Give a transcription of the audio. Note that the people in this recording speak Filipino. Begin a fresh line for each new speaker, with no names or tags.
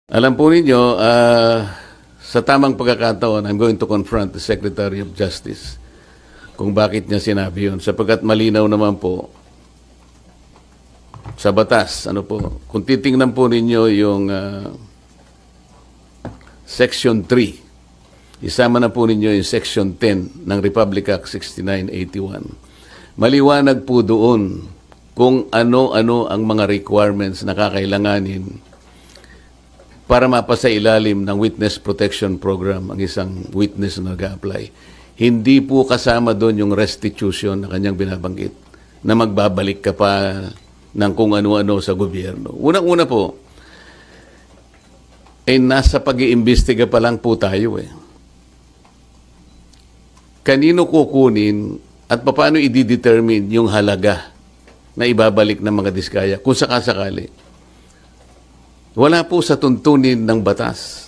Alam po ninyo, sa tamang pagkakataon, I'm going to confront the Secretary of Justice kung bakit niya sinabi yun. Sapagkat malinaw naman po sa batas. Kung titingnan po ninyo yung Section 3, isama na po ninyo yung Section 10 ng Republic Act 6981. Maliwanag po doon kung ano-ano ang mga requirements na kakailanganin para mapasa ilalim ng Witness Protection Program ang isang witness na nag-a-apply. Hindi po kasama doon yung restitution na kanyang binabanggit na magbabalik ka pa ng kung ano-ano sa gobyerno. Unang-una po, nasa pag-iimbestiga pa lang po tayo Kanino kukunin at paano i-determine yung halaga na ibabalik ng mga diskaya kung sakasakali? Wala po sa tuntunin ng batas